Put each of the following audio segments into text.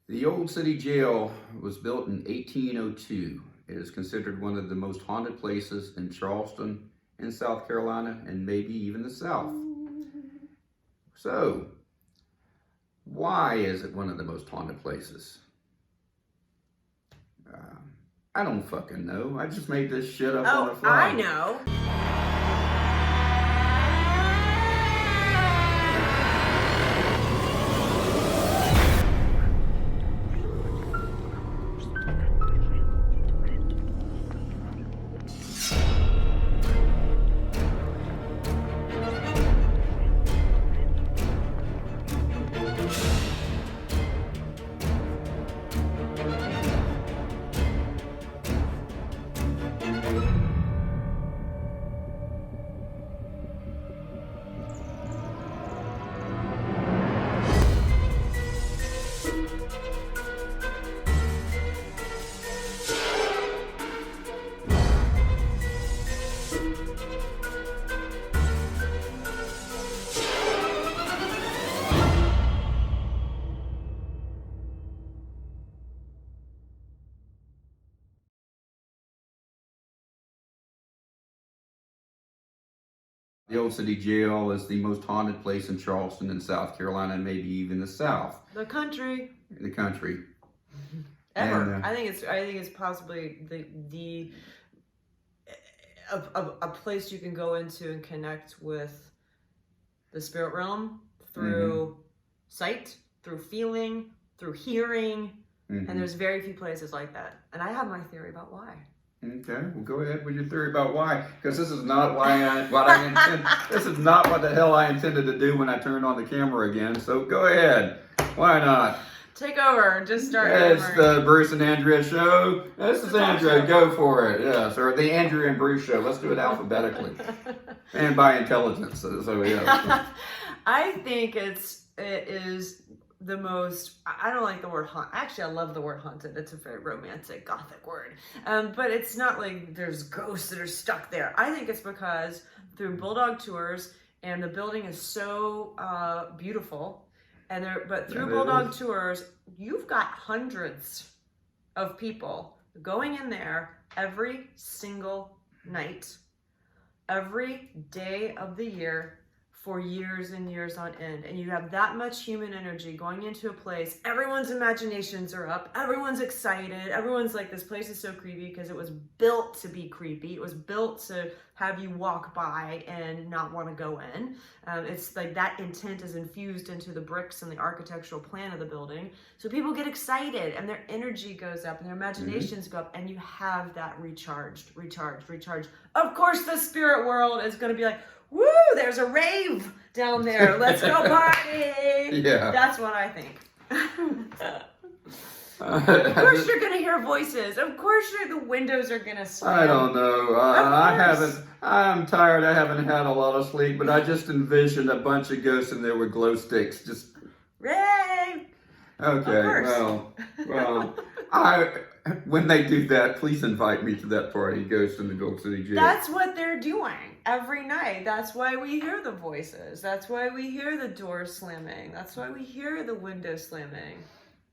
The old city jail was built in 1802. It is considered one of the most haunted places in Charleston, in South Carolina, and maybe even the South. So, why is it one of the most haunted places? I don't fucking know. I just made this shit up on the fly. I know. The old city jail is the most haunted place in Charleston in South Carolina, and maybe even the South. The country. The country. Ever. And, I think it's possibly a place you can go into and connect with the spirit realm through sight, through feeling, through hearing, and there's very few places like that. And I have my theory about why. Okay, well, go ahead with your theory about why, because this is not what I intend. This is not what the hell I intended to do when I turned on the camera again. So go ahead. Why not? Take over. Just start. It's the Bruce and Andrea show. This is Andrea. Go for it. Yes, or the Andrea and Bruce show. Let's do it alphabetically and by intelligence. So yeah. I think it is the most, I don't like the word haunt. Actually, I love the word haunted. It's a very romantic, gothic word. But it's not like there's ghosts that are stuck there. I think it's because through Bulldog tours, and the building is so beautiful, but through Bulldog tours, you've got hundreds of people going in there every single night, every day of the year, for years and years on end. And you have that much human energy going into a place. Everyone's imaginations are up. Everyone's excited. Everyone's like, this place is so creepy because it was built to be creepy. It was built to have you walk by and not want to go in. It's like that intent is infused into the bricks and the architectural plan of the building. So people get excited and their energy goes up and their imaginations go up, and you have that recharged. Of course, the spirit world is going to be like, woo, there's a rave down there. Let's go party. Yeah. That's what I think. Of course you're going to hear voices. Of course the windows are going to slam. I don't know. I'm tired. I haven't had a lot of sleep, but I just envisioned a bunch of ghosts in there with glow sticks. Just rave. Okay. Well, when they do that, please invite me to that party, Ghost in the Gold City Jail. That's what they're doing every night. That's why we hear the voices. That's why we hear the doors slamming. That's why we hear the windows slamming.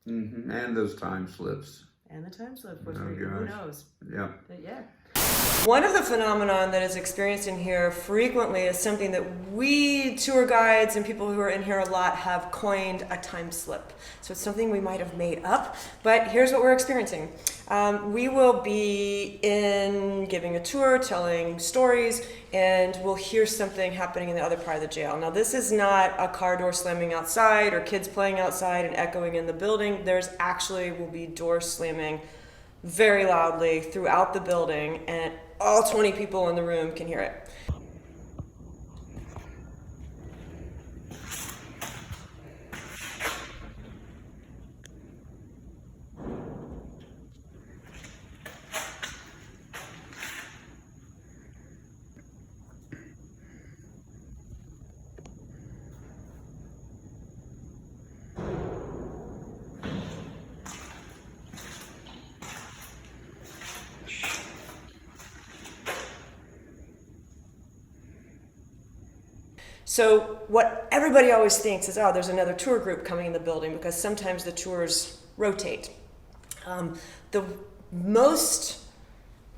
And those time slips. And the time slip, which who knows? Yeah. But yeah. One of the phenomenon that is experienced in here frequently is something that we tour guides and people who are in here a lot have coined a time slip. So it's something we might have made up, but here's what we're experiencing. We will be giving a tour, telling stories, and we'll hear something happening in the other part of the jail. Now, this is not a car door slamming outside or kids playing outside and echoing in the building. There's actually will be doors slamming very loudly throughout the building, and all 20 people in the room can hear it. So what everybody always thinks is, oh, there's another tour group coming in the building, because sometimes the tours rotate. The most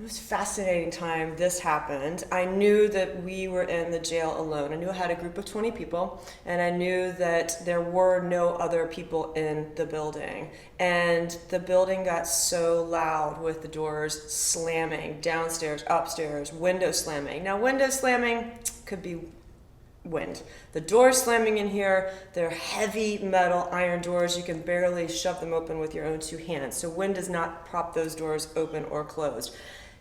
fascinating time this happened, I knew that we were in the jail alone. I knew I had a group of 20 people, and I knew that there were no other people in the building. And the building got so loud with the doors slamming, downstairs, upstairs, window slamming. Now, window slamming could be wind. The doors slamming in here, they're heavy metal iron doors. You can barely shove them open with your own two hands. So wind does not prop those doors open or closed.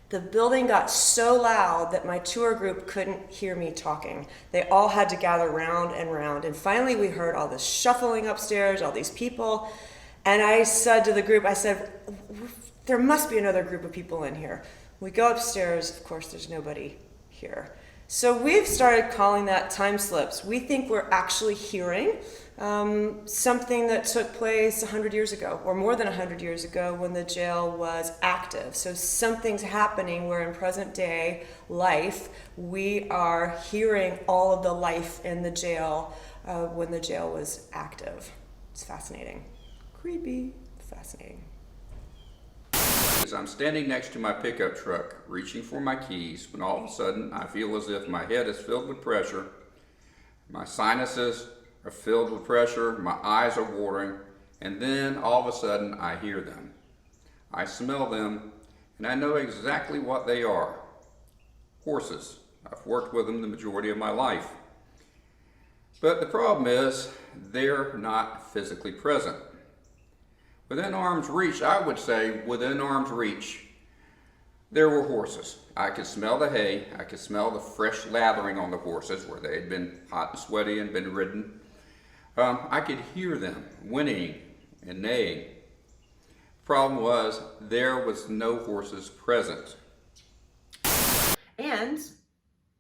The building got so loud that my tour group couldn't hear me talking. They all had to gather round and round. And finally we heard all this shuffling upstairs, all these people. And I said to the group, I said, there must be another group of people in here. We go upstairs, of course there's nobody here. So we've started calling that time slips. We think we're actually hearing something that took place 100 years ago, or more than 100 years ago, when the jail was active. So something's happening where in present day life, we are hearing all of the life in the jail when the jail was active. It's fascinating. Creepy, fascinating. As I'm standing next to my pickup truck, reaching for my keys, when all of a sudden I feel as if my head is filled with pressure, my sinuses are filled with pressure, my eyes are watering, and then all of a sudden I hear them. I smell them, and I know exactly what they are. Horses. I've worked with them the majority of my life. But the problem is, they're not physically present. Within arm's reach, I would say, within arm's reach, there were horses. I could smell the hay. I could smell the fresh lathering on the horses where they had been hot and sweaty and been ridden. I could hear them whinnying and neighing. Problem was, there was no horses present. And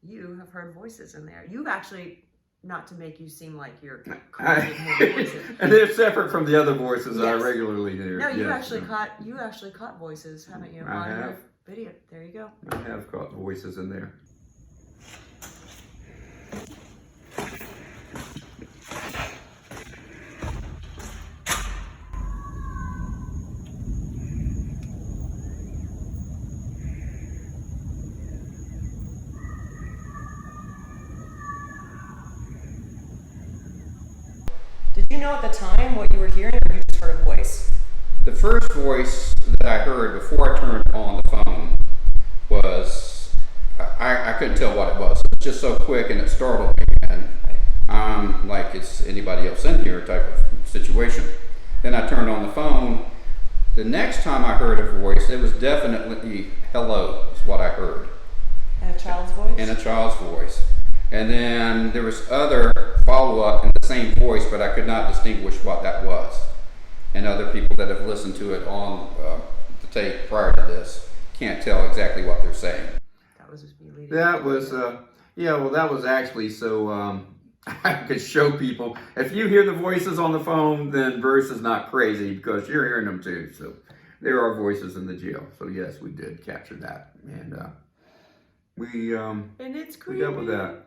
you have heard voices in there. You've actually, not to make you seem like you're crazy voices. And they're separate from the other voices that I Yes. regularly hear. No, you Yes. actually caught voices, haven't you? I On have. your video. There you go. I have caught voices in there. Did you know at the time what you were hearing, or you just heard a voice? The first voice that I heard before I turned on the phone was, I couldn't tell what it was. It was just so quick and it startled me. And I'm like, it's anybody else in here type of situation. Then I turned on the phone. The next time I heard a voice, it was definitely hello is what I heard. And a child's voice? In a child's voice. And then there was other follow-up in the same voice, but I could not distinguish what that was. And other people that have listened to it on the tape prior to this can't tell exactly what they're saying. That was just me leading. That was, that was actually so I could show people. If you hear the voices on the phone, then Bruce is not crazy because you're hearing them too. So there are voices in the jail. So yes, we did capture that. And we and it's creepy. dealt with that.